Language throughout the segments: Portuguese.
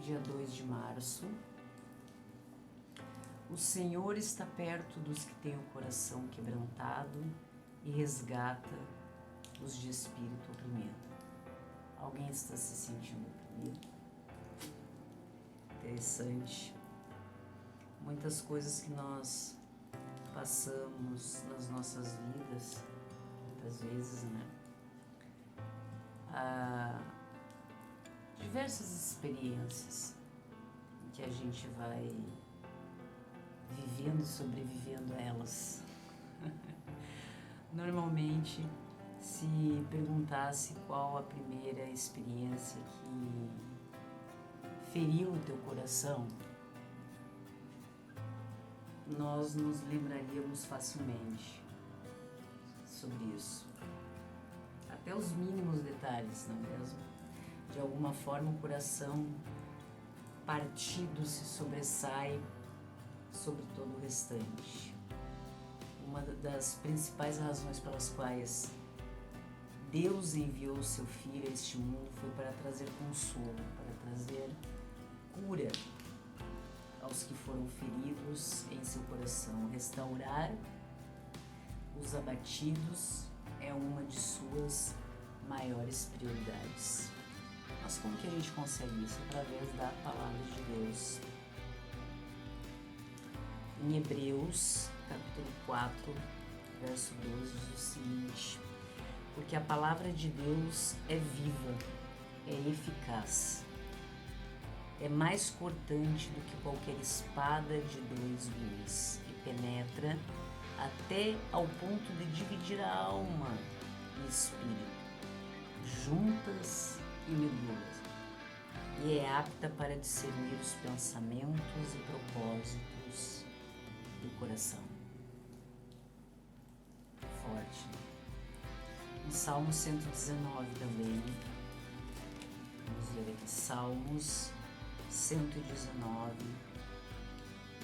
dia 2 de março. O Senhor está perto dos que têm o coração quebrantado e resgata os de espírito oprimido. Alguém está se sentindo oprimido? Interessante. Muitas coisas que nós passamos nas nossas vidas, muitas vezes, né? Diversas experiências que a gente vai vivendo e sobrevivendo a elas. Normalmente, se perguntasse qual a primeira experiência que feriu o teu coração, nós nos lembraríamos facilmente sobre isso. Até os mínimos detalhes, não é mesmo? De alguma forma o coração partido se sobressai sobre todo o restante. Uma das principais razões pelas quais Deus enviou o seu Filho a este mundo foi para trazer consolo, para trazer cura aos que foram feridos em seu coração. Restaurar os abatidos é uma de suas maiores prioridades. Mas como que a gente consegue isso? Através da palavra de Deus. Em Hebreus, capítulo 4, verso 12, diz o seguinte: porque a palavra de Deus é viva, é eficaz, é mais cortante do que qualquer espada de 2 gumes e penetra até ao ponto de dividir a alma e espírito, juntas e medulas, e é apta para discernir os pensamentos e propósitos do coração. Forte. No Salmo 119 também, vamos ler aqui, Salmos 119,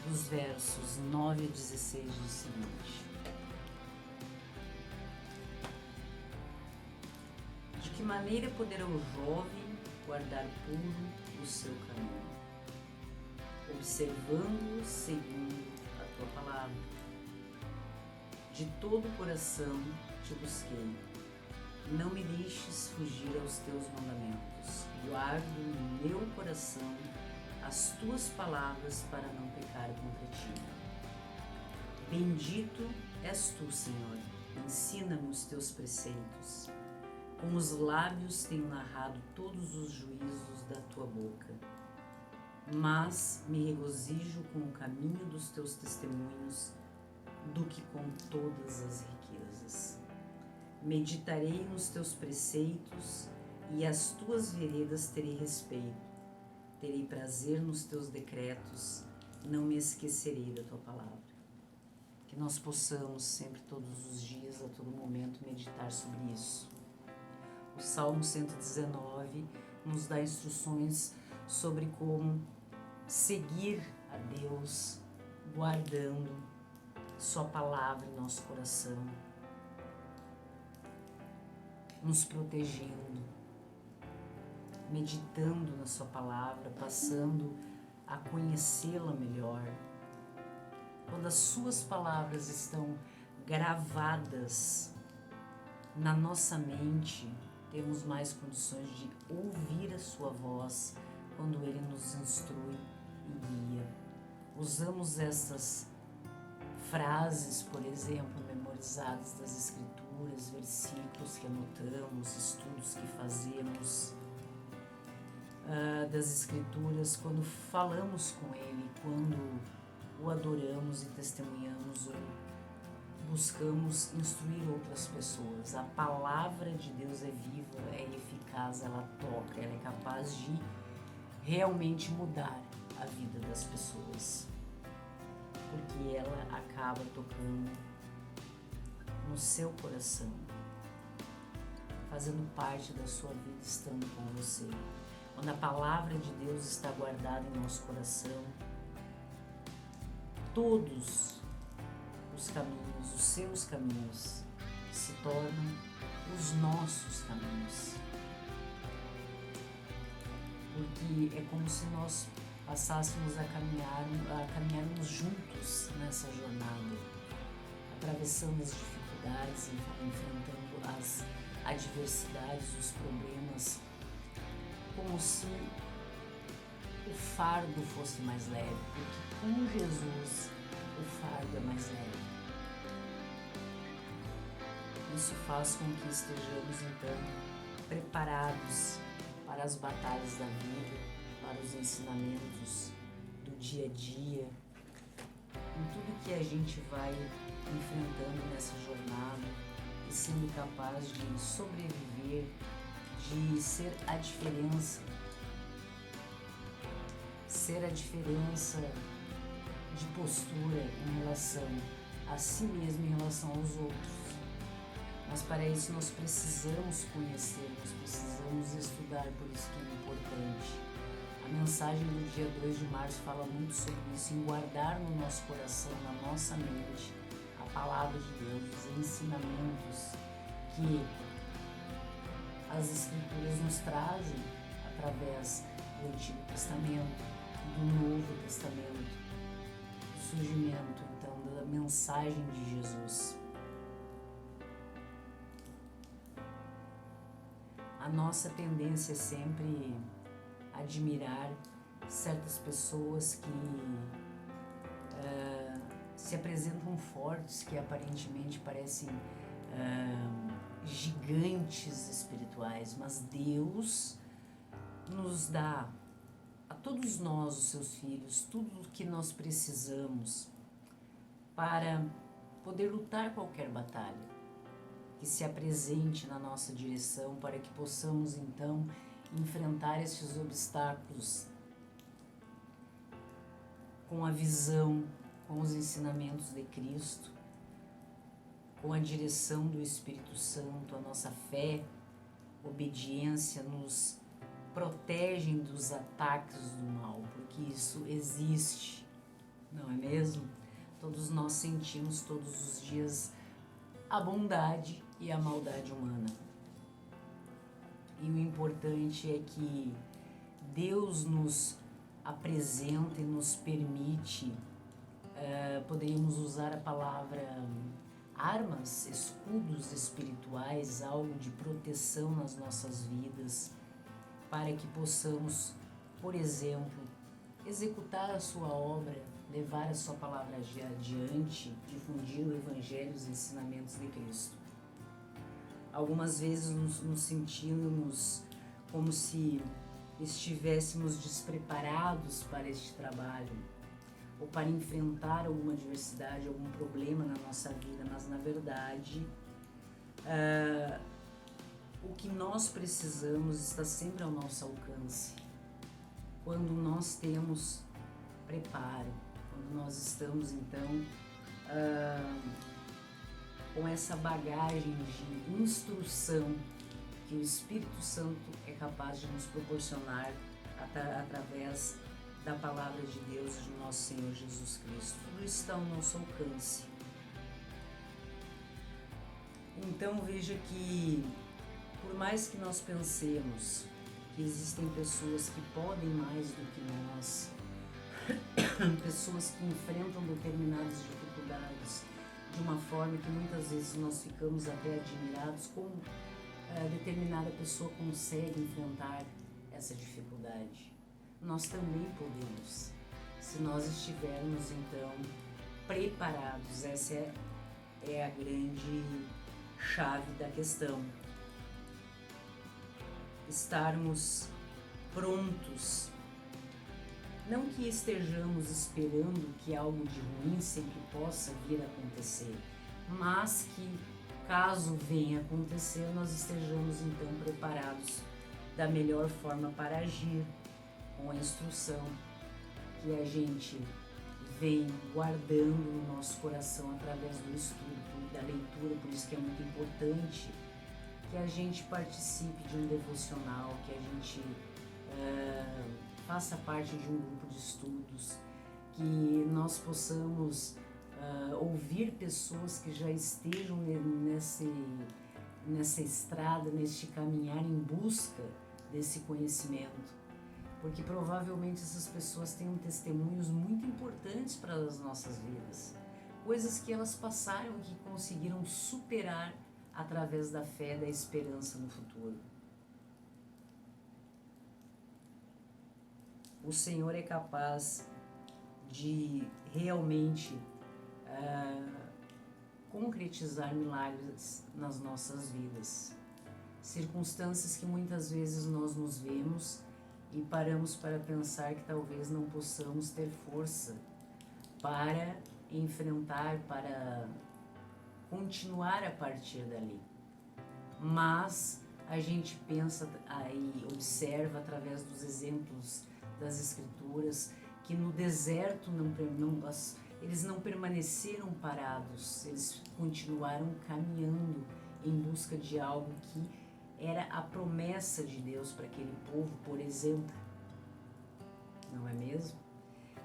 dos versos 9 a 16, diz o seguinte: de que maneira poderá o jovem guardar puro o seu caminho, observando-o segundo a tua palavra? De todo o coração te busquei, não me deixes fugir aos teus mandamentos. Guardo no meu coração as tuas palavras para não pecar contra ti. Bendito és tu, Senhor, ensina-me os teus preceitos. Com os lábios tenho narrado todos os juízos da tua boca. Mas me regozijo com o caminho dos teus testemunhos do que com todas as riquezas. Meditarei nos teus preceitos e às tuas veredas terei respeito. Terei prazer nos teus decretos, não me esquecerei da tua palavra. Que nós possamos sempre, todos os dias, a todo momento, meditar sobre isso. O Salmo 119 nos dá instruções sobre como seguir a Deus, guardando sua palavra em nosso coração, nos protegendo, meditando na sua palavra, passando a conhecê-la melhor. Quando as suas palavras estão gravadas na nossa mente, temos mais condições de ouvir a sua voz quando Ele nos instrui e guia. Usamos estas frases, por exemplo, memorizadas das Escrituras, versículos que anotamos, estudos que fazemos das Escrituras, quando falamos com Ele, quando o adoramos e testemunhamos ou buscamos instruir outras pessoas. A palavra de Deus é viva, é eficaz, ela toca, ela é capaz de realmente mudar a vida das pessoas, porque ela acaba tocando no seu coração, fazendo parte da sua vida, estando com você. Quando a palavra de Deus está guardada em nosso coração, todos os caminhos, os seus caminhos, se tornam os nossos caminhos. porque é como se nós passássemos a caminharmos juntos nessa jornada, atravessando as dificuldades, enfrentando as adversidades, os problemas, como se o fardo fosse mais leve, porque com Jesus o fardo é mais leve. Isso faz com que estejamos então preparados para as batalhas da vida, para os ensinamentos do dia a dia, em tudo que a gente vai enfrentando nessa jornada e sendo capaz de sobreviver, de ser a diferença de postura em relação a si mesmo, em relação aos outros. Mas para isso nós precisamos conhecer, nós precisamos estudar, por isso que é importante. A mensagem do dia 2 de março fala muito sobre isso, em guardar no nosso coração, na nossa mente, a palavra de Deus, os ensinamentos que as Escrituras nos trazem através do Antigo Testamento, do Novo Testamento, do surgimento, então, da mensagem de Jesus. A nossa tendência é sempre admirar certas pessoas que se apresentam fortes, que aparentemente parecem gigantes espirituais, mas Deus nos dá a todos nós, os seus filhos, tudo o que nós precisamos para poder lutar qualquer batalha que se apresente na nossa direção, para que possamos então enfrentar esses obstáculos com a visão, com os ensinamentos de Cristo, com a direção do Espírito Santo. A nossa fé, obediência nos protegem dos ataques do mal, porque isso existe, não é mesmo? Todos nós sentimos todos os dias a bondade e a maldade humana. E o importante é que Deus nos apresenta e nos permite, poderíamos usar a palavra armas, escudos espirituais, algo de proteção nas nossas vidas, para que possamos, por exemplo, executar a sua obra, levar a sua palavra adiante, difundir o Evangelho, os ensinamentos de Cristo. Algumas vezes nos sentimos como se estivéssemos despreparados para este trabalho, ou para enfrentar alguma adversidade, algum problema na nossa vida, mas na verdade o que nós precisamos está sempre ao nosso alcance. Quando nós temos preparo, quando nós estamos então com essa bagagem de instrução que o Espírito Santo é capaz de nos proporcionar através da Palavra de Deus e do nosso Senhor Jesus Cristo. Tudo isso está ao nosso alcance. Então veja que, por mais que nós pensemos que existem pessoas que podem mais do que nós, pessoas que enfrentam determinadas dificuldades de uma forma que muitas vezes nós ficamos até admirados como determinada pessoa consegue enfrentar essa dificuldade. Nós também podemos, se nós estivermos então preparados. Essa é a grande chave da questão. Estarmos prontos. Não que estejamos esperando que algo de ruim sempre possa vir a acontecer, mas que, caso venha acontecer, nós estejamos então preparados da melhor forma para agir, com a instrução que a gente vem guardando no nosso coração através do estudo, da leitura. Por isso que é muito importante que a gente participe de um devocional, que a gente faça parte de um grupo de estudos, que nós possamos ouvir pessoas que já estejam nessa estrada, neste caminhar em busca desse conhecimento, porque provavelmente essas pessoas têm testemunhos muito importantes para as nossas vidas, coisas que elas passaram e que conseguiram superar através da fé, da esperança no futuro. O Senhor é capaz de realmente concretizar milagres nas nossas vidas. Circunstâncias que muitas vezes nós nos vemos e paramos para pensar que talvez não possamos ter força para enfrentar, para continuar a partir dali. Mas a gente pensa e observa através dos exemplos das Escrituras que no deserto eles não permaneceram parados, eles continuaram caminhando em busca de algo que era a promessa de Deus para aquele povo, por exemplo. Não é mesmo?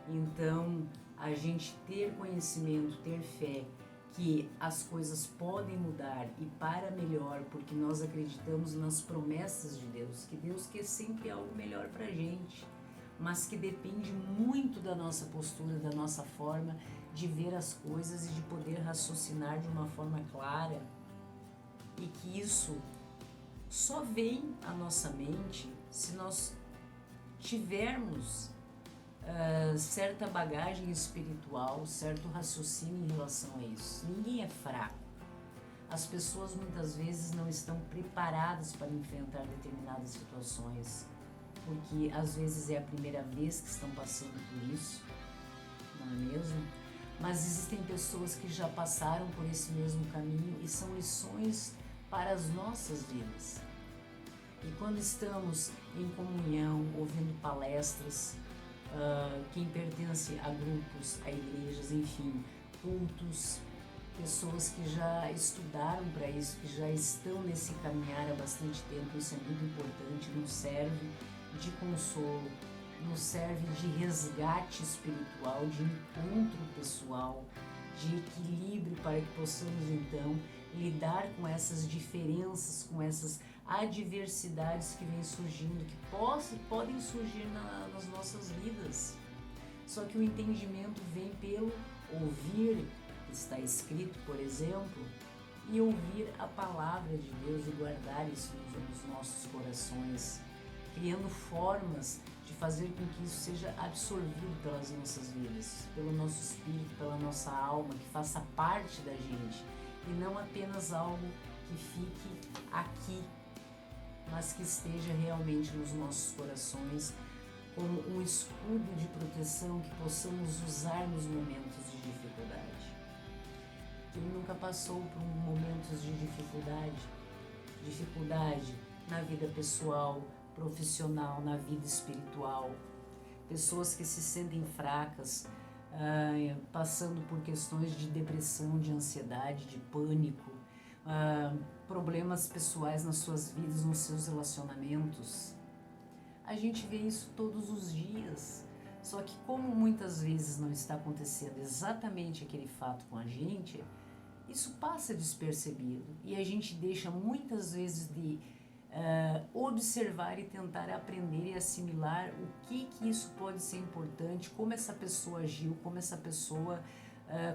Então, a gente ter conhecimento, ter fé que as coisas podem mudar e para melhor, porque nós acreditamos nas promessas de Deus, que Deus quer sempre algo melhor para a gente, mas que depende muito da nossa postura, da nossa forma de ver as coisas e de poder raciocinar de uma forma clara, e que isso só vem à nossa mente se nós tivermos certa bagagem espiritual, certo raciocínio em relação a isso. Ninguém é fraco. As pessoas muitas vezes não estão preparadas para enfrentar determinadas situações, porque às vezes é a primeira vez que estão passando por isso, não é mesmo? Mas existem pessoas que já passaram por esse mesmo caminho e são lições para as nossas vidas. E quando estamos em comunhão, ouvindo palestras, quem pertence a grupos, a igrejas, enfim, cultos, pessoas que já estudaram para isso, que já estão nesse caminhar há bastante tempo, isso é muito importante, nos serve de consolo, nos serve de resgate espiritual, de encontro pessoal, de equilíbrio para que possamos então lidar com essas diferenças, com essas adversidades que vêm surgindo, que podem surgir nas nossas vidas. Só que o entendimento vem pelo ouvir, está escrito, por exemplo, e ouvir a palavra de Deus e guardar isso nos nossos corações, criando formas de fazer com que isso seja absorvido pelas nossas vidas, pelo nosso espírito, pela nossa alma, que faça parte da gente, e não apenas algo que fique aqui, mas que esteja realmente nos nossos corações como um escudo de proteção que possamos usar nos momentos de dificuldade. Quem nunca passou por momentos de dificuldade na vida pessoal, profissional, na vida espiritual, pessoas que se sentem fracas, passando por questões de depressão, de ansiedade, de pânico, problemas pessoais nas suas vidas, nos seus relacionamentos. A gente vê isso todos os dias, só que como muitas vezes não está acontecendo exatamente aquele fato com a gente, isso passa despercebido e a gente deixa muitas vezes de observar e tentar aprender e assimilar o que isso pode ser importante, como essa pessoa agiu, como essa pessoa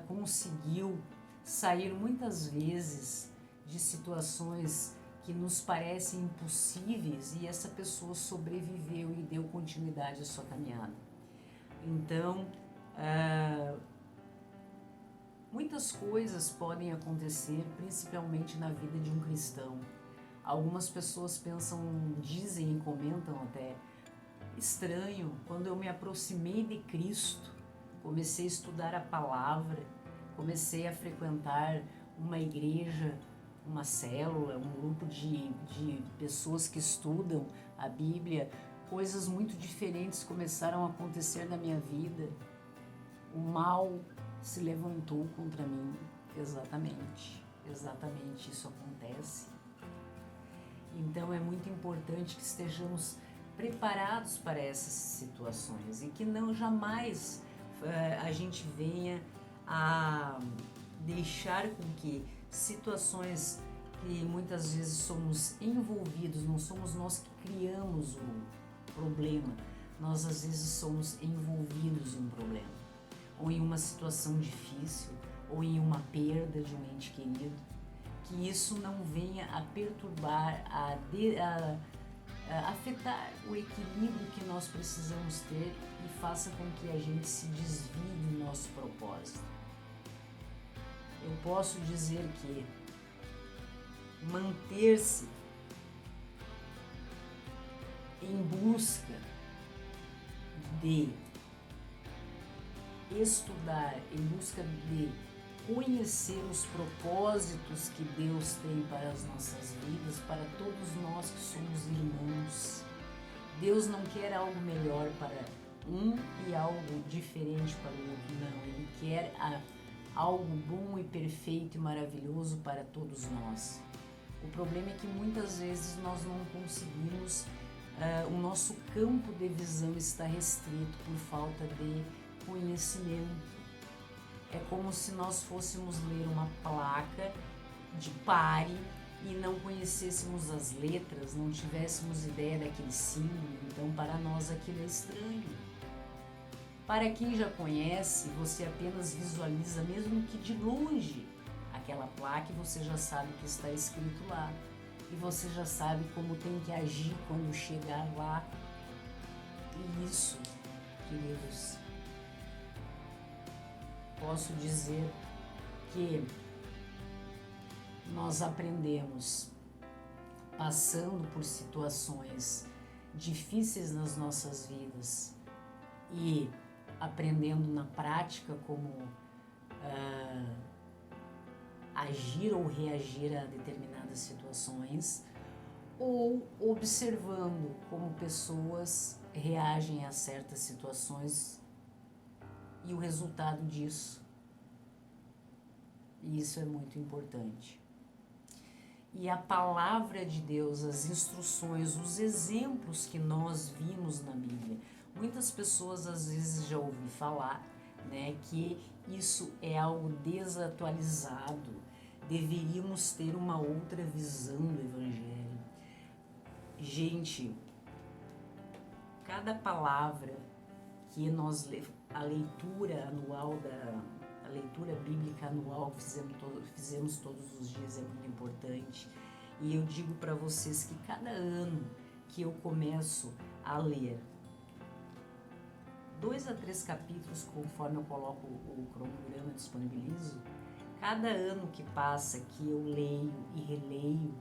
conseguiu sair muitas vezes de situações que nos parecem impossíveis e essa pessoa sobreviveu e deu continuidade à sua caminhada. Então, muitas coisas podem acontecer, principalmente na vida de um cristão. Algumas pessoas pensam, dizem e comentam até, estranho, quando eu me aproximei de Cristo, comecei a estudar a palavra, comecei a frequentar uma igreja, uma célula, um grupo de pessoas que estudam a Bíblia, coisas muito diferentes começaram a acontecer na minha vida. O mal se levantou contra mim. Exatamente isso acontece. Então é muito importante que estejamos preparados para essas situações e que não jamais a gente venha a deixar com que situações que muitas vezes somos envolvidos, não somos nós que criamos o problema, nós às vezes somos envolvidos em um problema, ou em uma situação difícil, ou em uma perda de um ente querido, que isso não venha a perturbar, a afetar o equilíbrio que nós precisamos ter e faça com que a gente se desvie do nosso propósito. Eu posso dizer que manter-se em busca de estudar, em busca de conhecer os propósitos que Deus tem para as nossas vidas, para todos nós que somos irmãos. Deus não quer algo melhor para um e algo diferente para o outro, não. Ele quer algo bom e perfeito e maravilhoso para todos nós. O problema é que muitas vezes nós não conseguimos, o nosso campo de visão está restrito por falta de conhecimento. É como se nós fôssemos ler uma placa de pare e não conhecêssemos as letras, não tivéssemos ideia daquele símbolo, então para nós aquilo é estranho. Para quem já conhece, você apenas visualiza, mesmo que de longe, aquela placa e você já sabe o que está escrito lá. E você já sabe como tem que agir quando chegar lá. E isso, queridos, posso dizer que nós aprendemos passando por situações difíceis nas nossas vidas e aprendendo na prática como agir ou reagir a determinadas situações, ou observando como pessoas reagem a certas situações e o resultado disso. E isso é muito importante. E a palavra de Deus, as instruções, os exemplos que nós vimos na Bíblia, muitas pessoas às vezes já ouviram falar, né, que isso é algo desatualizado, deveríamos ter uma outra visão do Evangelho. Gente, cada palavra que nós a leitura anual a leitura bíblica anual que fizemos todos os dias é muito importante. E eu digo para vocês que cada ano que eu começo a ler 2 a 3 capítulos, conforme eu coloco o cronograma, disponibilizo, cada ano que passa que eu leio e releio,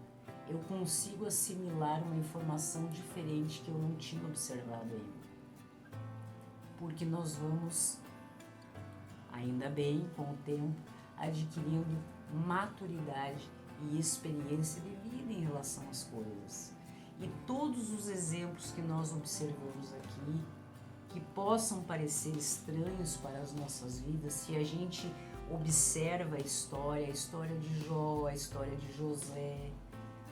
eu consigo assimilar uma informação diferente que eu não tinha observado ainda. Porque nós vamos, ainda bem, com o tempo, adquirindo maturidade e experiência de vida em relação às coisas. E todos os exemplos que nós observamos aqui, que possam parecer estranhos para as nossas vidas, se a gente observa a história de Jó, a história de José,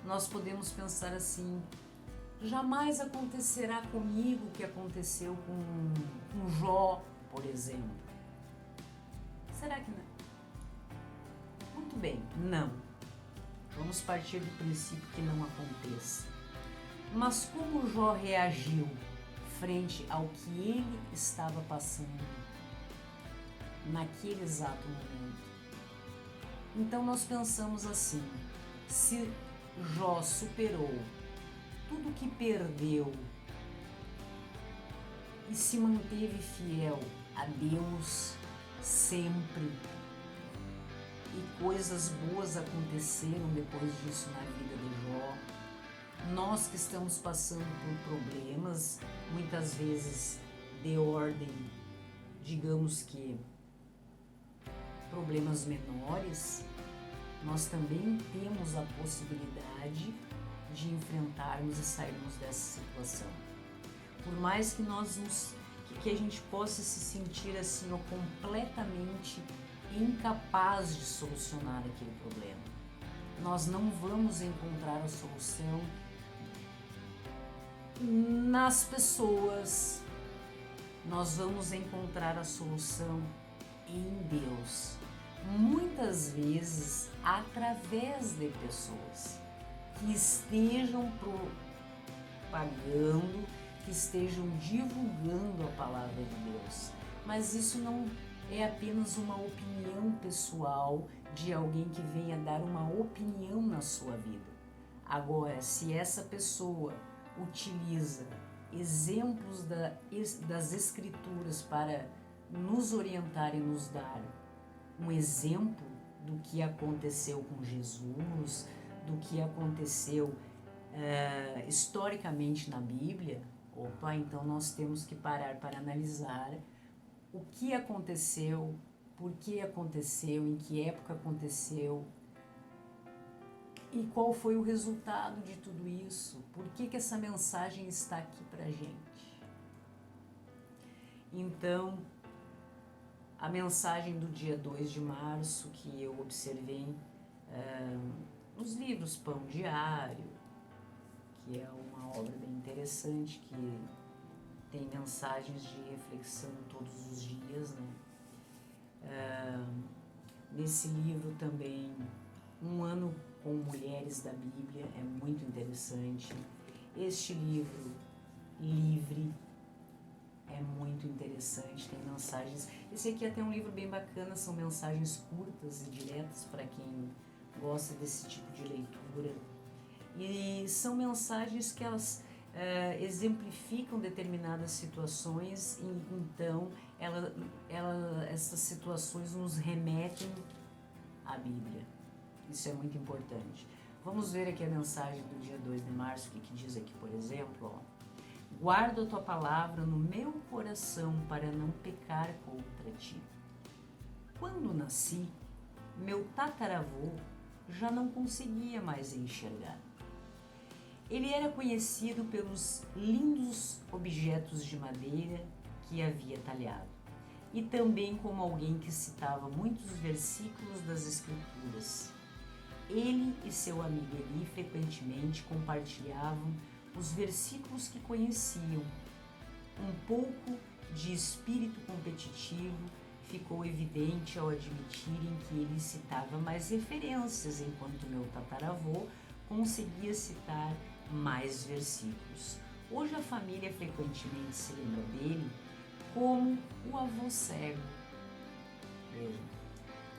nós podemos pensar assim: jamais acontecerá comigo o que aconteceu com Jó, por exemplo. Será que não? Muito bem, não. Vamos partir do princípio que não aconteça. Mas como Jó reagiu frente ao que ele estava passando naquele exato momento? Então nós pensamos assim: se Jó superou tudo que perdeu e se manteve fiel a Deus sempre, e coisas boas aconteceram depois disso na vida de Jó, nós que estamos passando por problemas, muitas vezes de ordem, digamos que problemas menores, nós também temos a possibilidade de enfrentarmos e sairmos dessa situação. Por mais que que a gente possa se sentir assim, ou completamente incapaz de solucionar aquele problema, nós não vamos encontrar a solução nas pessoas, nós vamos encontrar a solução em Deus, muitas vezes através de pessoas que estejam propagando, que que estejam divulgando a palavra de Deus. Mas isso não é apenas uma opinião pessoal de alguém que venha dar uma opinião na sua vida. Agora, se essa pessoa utiliza exemplos das Escrituras para nos orientar e nos dar um exemplo do que aconteceu com Jesus, do que aconteceu historicamente na Bíblia, então nós temos que parar para analisar o que aconteceu, por que aconteceu, em que época aconteceu e qual foi o resultado de tudo isso, por que essa mensagem está aqui para a gente. Então, a mensagem do dia 2 de março que eu observei nos livros Pão Diário, que é uma obra bem interessante, que tem mensagens de reflexão todos os dias, né? Nesse livro também, Um Ano com Mulheres da Bíblia, é muito interessante. Este livro, Livre, é muito interessante, tem mensagens. Esse aqui é até um livro bem bacana, são mensagens curtas e diretas para quem gosta desse tipo de leitura. E são mensagens que elas exemplificam determinadas situações e então essas situações nos remetem à Bíblia. Isso é muito importante. Vamos ver aqui a mensagem do dia 2 de março, o que diz aqui, por exemplo, ó. Guardo a tua palavra no meu coração para não pecar contra ti. Quando nasci, meu tataravô já não conseguia mais enxergar. Ele era conhecido pelos lindos objetos de madeira que havia talhado e também como alguém que citava muitos versículos das Escrituras. Ele e seu amigo Eli frequentemente compartilhavam os versículos que conheciam. Um pouco de espírito competitivo ficou evidente ao admitirem que ele citava mais referências, enquanto meu tataravô conseguia citar mais versículos. Hoje a família frequentemente se lembra dele como o avô cego. Veja,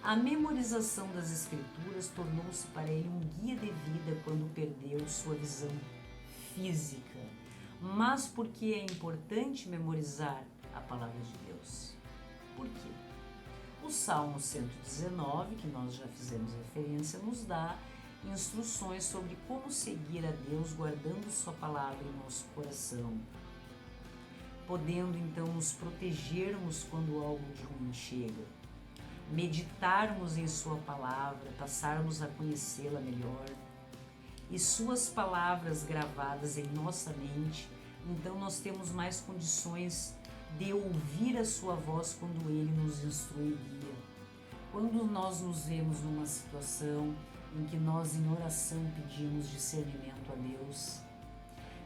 a memorização das Escrituras tornou-se para ele um guia de vida quando perdeu sua visão física. Mas por que é importante memorizar a palavra de Deus? Por quê? O Salmo 119, que nós já fizemos referência, nos dá instruções sobre como seguir a Deus guardando sua palavra em nosso coração, podendo então nos protegermos quando algo de ruim chega, meditarmos em sua palavra, passarmos a conhecê-la melhor e suas palavras gravadas em nossa mente, então nós temos mais condições de ouvir a sua voz quando ele nos instrui e guia. Quando nós nos vemos numa situação em que nós em oração pedimos discernimento a Deus,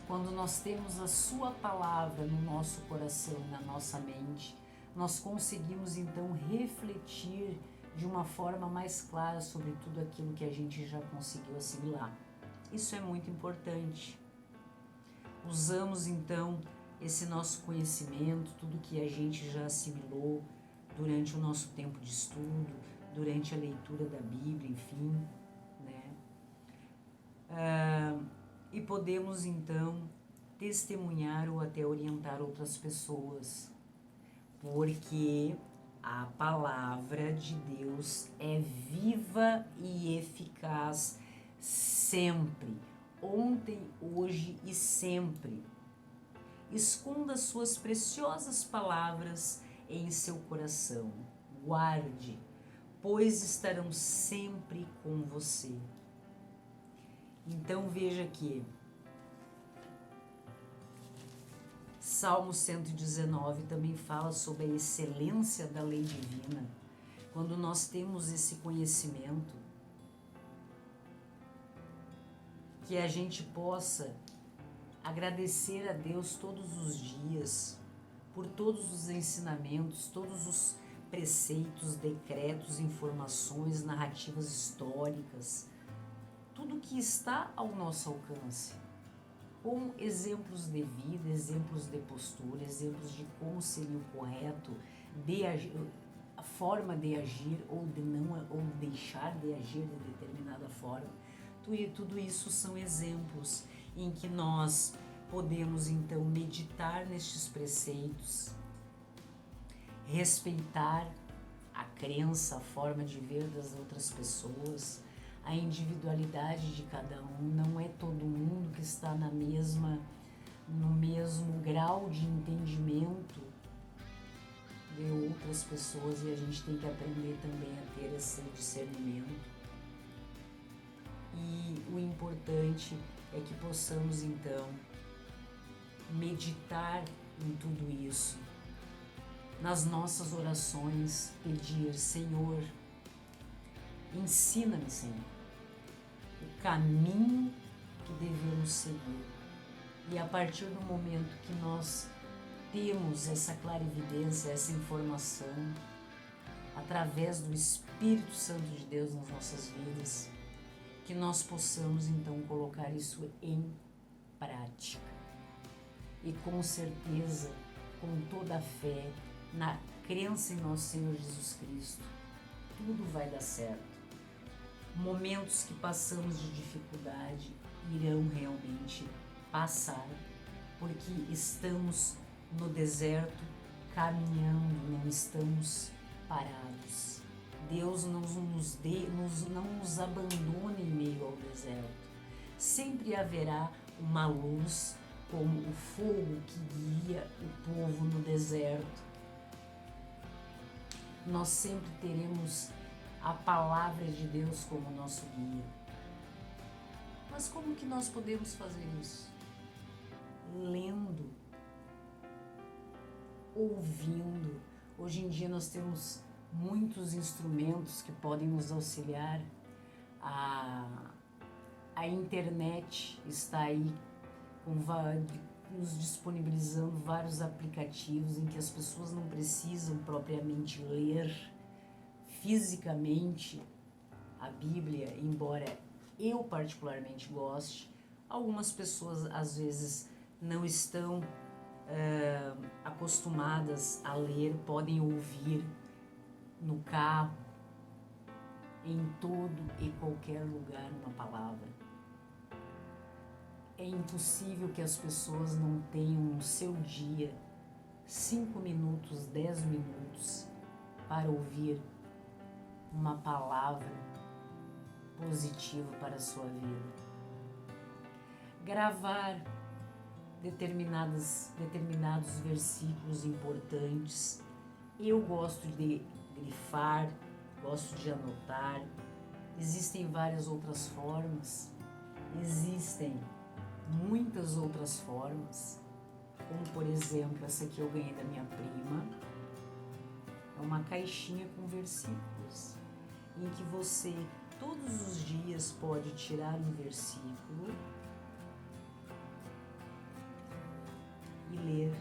quando nós temos a sua palavra no nosso coração, na nossa mente, nós conseguimos então refletir de uma forma mais clara sobre tudo aquilo que a gente já conseguiu assimilar. Isso é muito importante. Usamos então esse nosso conhecimento, tudo que a gente já assimilou durante o nosso tempo de estudo, durante a leitura da Bíblia, enfim, e podemos então testemunhar ou até orientar outras pessoas, porque a palavra de Deus é viva e eficaz sempre, ontem, hoje e sempre. Esconda suas preciosas palavras em seu coração, guarde, pois estarão sempre com você. Então veja aqui, Salmo 119 também fala sobre a excelência da lei divina. Quando nós temos esse conhecimento, que a gente possa agradecer a Deus todos os dias por todos os ensinamentos, todos os preceitos, decretos, informações, narrativas históricas, tudo que está ao nosso alcance. com exemplos de vida, exemplos de postura, exemplos de como seria o correto de agir, a forma de agir ou de não, ou deixar de agir de determinada forma. Tudo isso são exemplos em que nós podemos então meditar nestes preceitos, respeitar a crença, a forma de ver das outras pessoas, a individualidade de cada um. Não é todo mundo que está no mesmo grau de entendimento de outras pessoas, e a gente tem que aprender também a ter esse discernimento. E o importante é que possamos então meditar em tudo isso, nas nossas orações, pedir: Senhor, ensina-me, Senhor, o caminho que devemos seguir. E a partir do momento que nós temos essa clarividência, essa informação, através do Espírito Santo de Deus nas nossas vidas, que nós possamos então colocar isso em prática. E com certeza, com toda a fé, na crença em nosso Senhor Jesus Cristo, tudo vai dar certo. Momentos que passamos de dificuldade irão realmente passar, porque estamos no deserto caminhando, não estamos parados. Deus não nos abandona em meio ao deserto. Sempre haverá uma luz, como o fogo que guia o povo no deserto. Nós sempre teremos a palavra de Deus como nosso guia. Mas como que nós podemos fazer isso? Lendo, ouvindo. Hoje em dia nós temos muitos instrumentos que podem nos auxiliar. A internet está aí nos disponibilizando vários aplicativos em que as pessoas não precisam propriamente ler fisicamente a Bíblia, embora eu particularmente goste. Algumas pessoas às vezes não estão acostumadas a ler, podem ouvir no carro, em todo e qualquer lugar uma palavra. É impossível que as pessoas não tenham no seu dia 5 minutos, 10 minutos para ouvir uma palavra positiva para a sua vida. Gravar determinados versículos importantes. Eu gosto de grifar, gosto de anotar. Existem várias outras formas, existem muitas outras formas, como por exemplo essa que eu ganhei da minha prima. É uma caixinha com versículos, em que você todos os dias pode tirar um versículo e ler,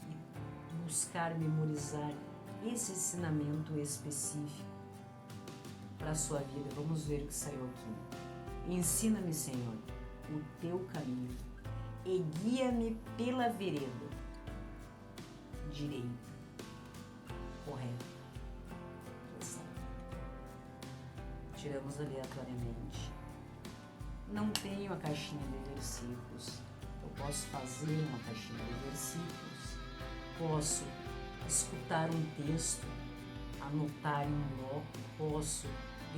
e buscar memorizar esse ensinamento específico para a sua vida. Vamos ver o que saiu aqui. Ensina-me, Senhor, o teu caminho e guia-me pela vereda direita, correta. Tiramos aleatoriamente. Não tenho a caixinha de versículos. Eu posso fazer uma caixinha de versículos. Posso escutar um texto, anotar em um bloco. Posso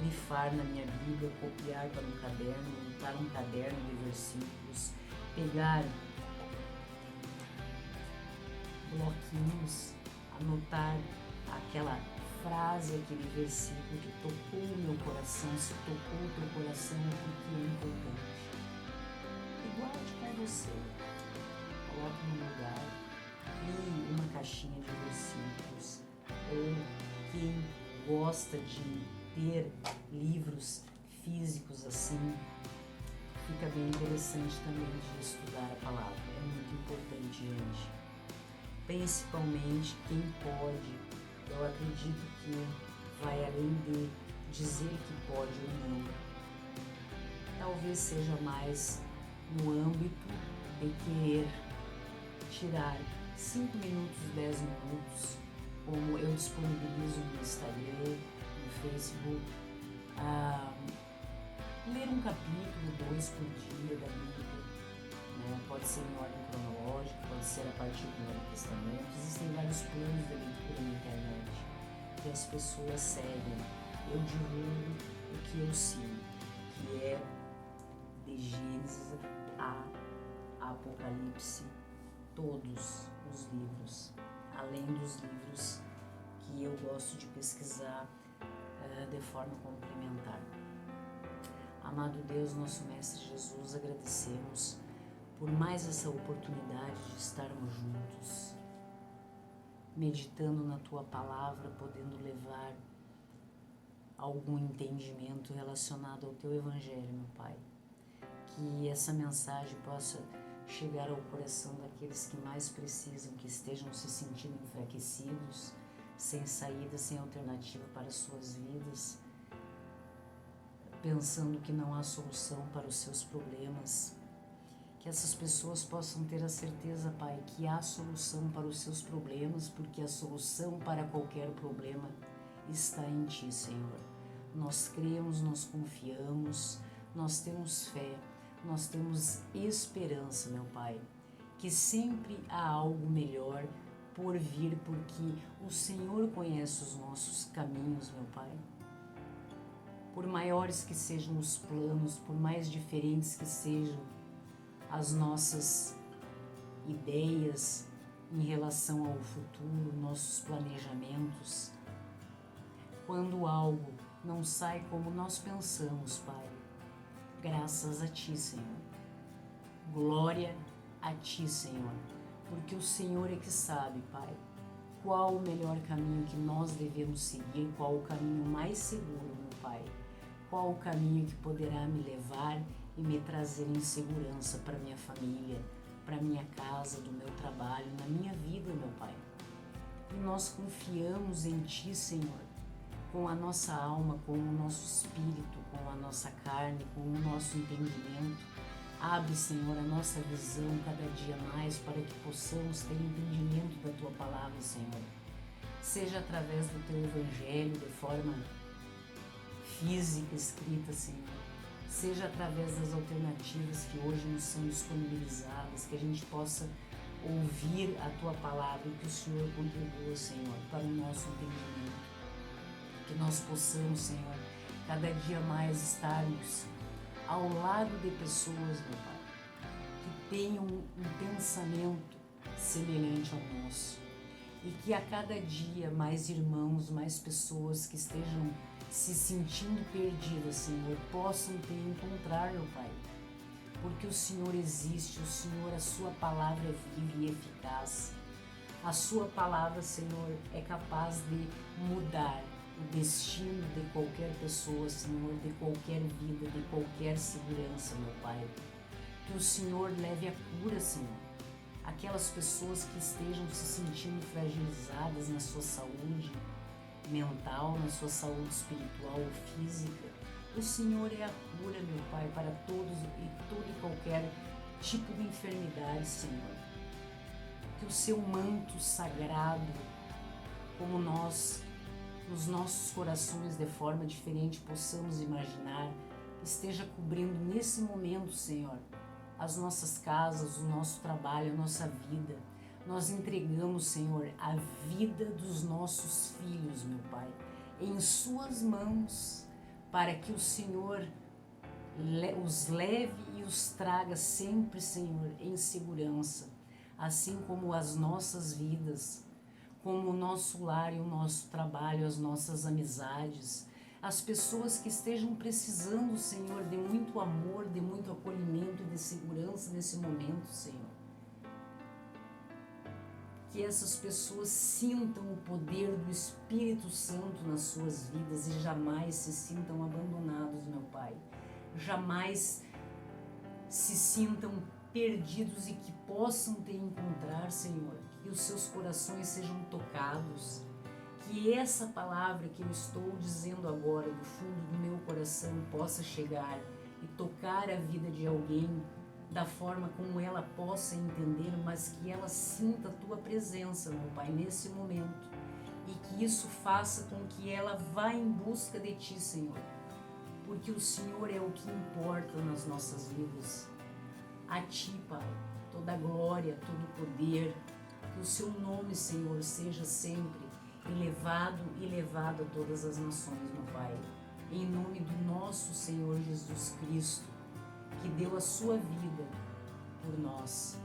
grifar na minha Bíblia, copiar para um caderno, montar um caderno de versículos, pegar bloquinhos, anotar aquela frase, aquele versículo que tocou o meu coração. Se tocou o teu coração é porque é importante. E guarde com você. Coloque no lugar, crie uma caixinha de versículos. Ou quem gosta de ter livros físicos assim, fica bem interessante também de estudar a palavra. É muito importante, gente. Principalmente quem pode. Eu acredito que vai além de dizer que pode ou não. Talvez seja mais no âmbito de querer tirar 5 minutos, 10 minutos, como eu disponibilizo no Instagram, no Facebook, ler um capítulo, 2 por dia da Bíblia, né? Pode ser em ordem cronológica, pode ser a partir do Novo Testamento. Existem vários planos de leitura na internet que as pessoas seguem. Eu divulgo o que eu sigo, que é de Gênesis a Apocalipse, todos os livros, além dos livros que eu gosto de pesquisar de forma complementar. Amado Deus, nosso Mestre Jesus, agradecemos por mais essa oportunidade de estarmos juntos, meditando na Tua Palavra, podendo levar algum entendimento relacionado ao Teu Evangelho, meu Pai. Que essa mensagem possa chegar ao coração daqueles que mais precisam, que estejam se sentindo enfraquecidos, sem saída, sem alternativa para as suas vidas, pensando que não há solução para os seus problemas. Que essas pessoas possam ter a certeza, Pai, que há solução para os seus problemas, porque a solução para qualquer problema está em Ti, Senhor. Nós cremos, nós confiamos, nós temos fé, nós temos esperança, meu Pai, que sempre há algo melhor por vir, porque o Senhor conhece os nossos caminhos, meu Pai. Por maiores que sejam os planos, por mais diferentes que sejam as nossas ideias em relação ao futuro, nossos planejamentos, quando algo não sai como nós pensamos, Pai, graças a Ti, Senhor. Glória a Ti, Senhor, porque o Senhor é que sabe, Pai, qual o melhor caminho que nós devemos seguir, qual o caminho mais seguro, meu Pai, qual o caminho que poderá me levar e me trazer em segurança para minha família, para minha casa, do meu trabalho, na minha vida, meu Pai. E nós confiamos em Ti, Senhor, com a nossa alma, com o nosso espírito, com a nossa carne, com o nosso entendimento. Abre, Senhor, a nossa visão cada dia mais para que possamos ter entendimento da Tua Palavra, Senhor. Seja através do Teu Evangelho, de forma física, escrita, Senhor. Seja através das alternativas que hoje nos são disponibilizadas, que a gente possa ouvir a Tua Palavra e que o Senhor contribua, Senhor, para o nosso entendimento. Que nós possamos, Senhor, cada dia mais estarmos ao lado de pessoas, meu Pai, que tenham um pensamento semelhante ao nosso. E que a cada dia mais irmãos, mais pessoas que estejam se sentindo perdidas, Senhor, possam te encontrar, meu Pai. Porque o Senhor existe, o Senhor, a Sua palavra é viva e eficaz. A Sua palavra, Senhor, é capaz de mudar o destino de qualquer pessoa, Senhor, de qualquer vida, de qualquer segurança, meu Pai. Que o Senhor leve a cura, Senhor, aquelas pessoas que estejam se sentindo fragilizadas na sua saúde mental, na sua saúde espiritual ou física. O Senhor é a cura, meu Pai, para todos e todo e qualquer tipo de enfermidade, Senhor. Que o Seu manto sagrado, como nós, nos nossos corações de forma diferente possamos imaginar, esteja cobrindo nesse momento, Senhor, as nossas casas, o nosso trabalho, a nossa vida. Nós entregamos, Senhor, a vida dos nossos filhos, meu Pai, em Suas mãos, para que o Senhor os leve e os traga sempre, Senhor, em segurança, assim como as nossas vidas, como o nosso lar e o nosso trabalho, as nossas amizades, as pessoas que estejam precisando, Senhor, de muito amor, de muito acolhimento e de segurança nesse momento, Senhor. Que essas pessoas sintam o poder do Espírito Santo nas suas vidas e jamais se sintam abandonados, meu Pai. Jamais se sintam perdidos e que possam te encontrar, Senhor. Que os seus corações sejam tocados. Que essa palavra que eu estou dizendo agora do fundo do meu coração possa chegar e tocar a vida de alguém da forma como ela possa entender, mas que ela sinta a tua presença, meu Pai, nesse momento. E que isso faça com que ela vá em busca de Ti, Senhor. Porque o Senhor é o que importa nas nossas vidas. A Ti, Pai, toda a glória, todo o poder. Que o Seu nome, Senhor, seja sempre elevado e levado a todas as nações, meu Pai. Em nome do nosso Senhor Jesus Cristo, que deu a sua vida por nós.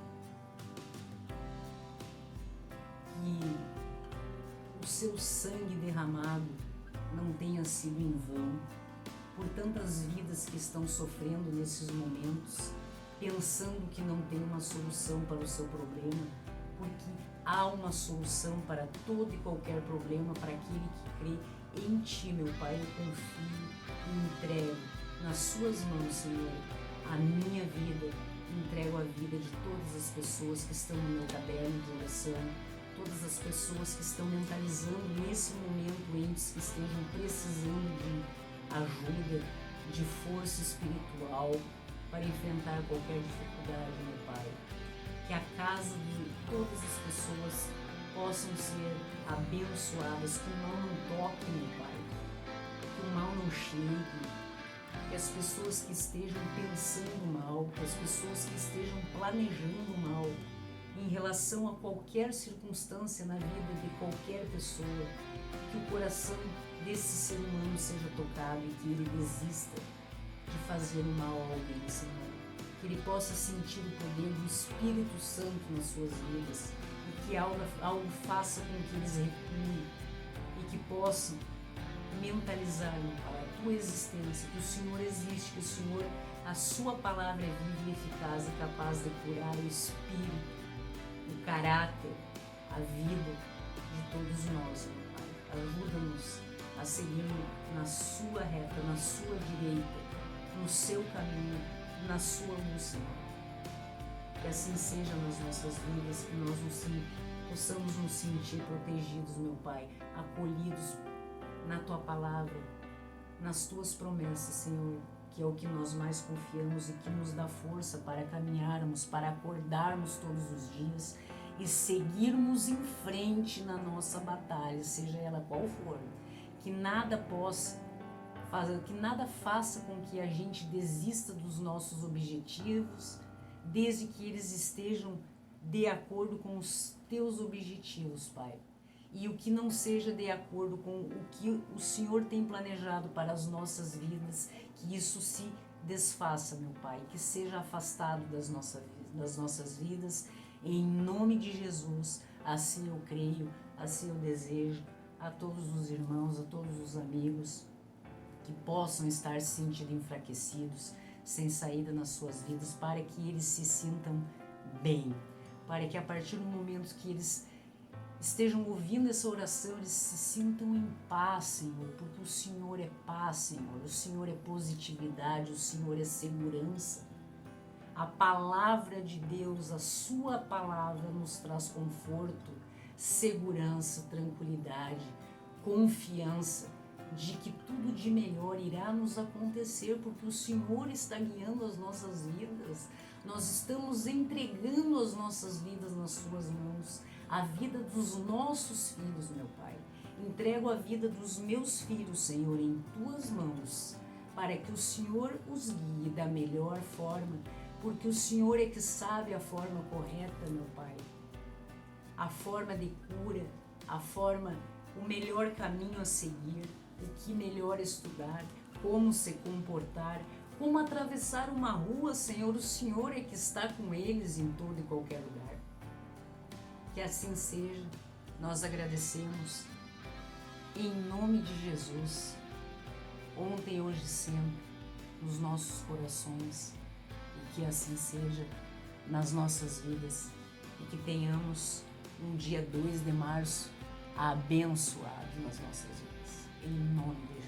Que o seu sangue derramado não tenha sido em vão por tantas vidas que estão sofrendo nesses momentos, pensando que não tem uma solução para o seu problema, porque há uma solução para todo e qualquer problema para aquele que crê em Ti, meu Pai. Eu confio e entrego nas Suas mãos, Senhor, a minha vida, entrego a vida de todas as pessoas que estão no meu caderno de oração, todas as pessoas que estão mentalizando nesse momento entes que estejam precisando de ajuda, de força espiritual para enfrentar qualquer dificuldade, meu Pai. Que a casa de todas as pessoas possam ser abençoadas, que o mal não toque, meu Pai, que o mal não chegue, que as pessoas que estejam pensando mal, que as pessoas que estejam planejando mal em relação a qualquer circunstância na vida de qualquer pessoa, que o coração desse ser humano seja tocado e que ele desista de fazer o mal a alguém, Senhor. Que ele possa sentir o poder do Espírito Santo nas suas vidas e que algo faça com que eles recuem e que possam mentalizar, meu Pai, a tua existência, que o Senhor existe, que o Senhor, a sua palavra é viva e eficaz e capaz de curar o espírito, o caráter, a vida de todos nós, meu Pai. Ajuda-nos a seguir na sua reta, na sua direita, no seu caminho, na sua luz, Senhor. Que assim seja nas nossas vidas, que nós possamos nos sentir protegidos, meu Pai, acolhidos na Tua palavra, nas Tuas promessas, Senhor, que é o que nós mais confiamos e que nos dá força para caminharmos, para acordarmos todos os dias e seguirmos em frente na nossa batalha, seja ela qual for. Que nada faça com que a gente desista dos nossos objetivos, desde que eles estejam de acordo com os Teus objetivos, Pai. E o que não seja de acordo com o que o Senhor tem planejado para as nossas vidas, que isso se desfaça, meu Pai, que seja afastado das nossas vidas, em nome de Jesus. Assim eu creio, assim eu desejo a todos os irmãos, a todos os amigos que possam estar se sentindo enfraquecidos, sem saída nas suas vidas, para que eles se sintam bem, para que a partir do momento que eles estejam ouvindo essa oração, eles se sintam em paz, Senhor, porque o Senhor é paz, Senhor, o Senhor é positividade, o Senhor é segurança. A palavra de Deus, a sua palavra nos traz conforto, segurança, tranquilidade, confiança de que tudo de melhor irá nos acontecer, porque o Senhor está guiando as nossas vidas. Nós estamos entregando as nossas vidas nas suas mãos, a vida dos nossos filhos, meu Pai. Entrego a vida dos meus filhos, Senhor, em Tuas mãos, para que o Senhor os guie da melhor forma, porque o Senhor é que sabe a forma correta, meu Pai. A forma de cura, o melhor caminho a seguir, o que melhor estudar, como se comportar, como atravessar uma rua, Senhor. O Senhor é que está com eles em todo e qualquer lugar. Que assim seja, nós agradecemos em nome de Jesus, ontem, hoje e sempre, nos nossos corações, e que assim seja nas nossas vidas, e que tenhamos um dia 2 de março abençoado nas nossas vidas, em nome de Jesus.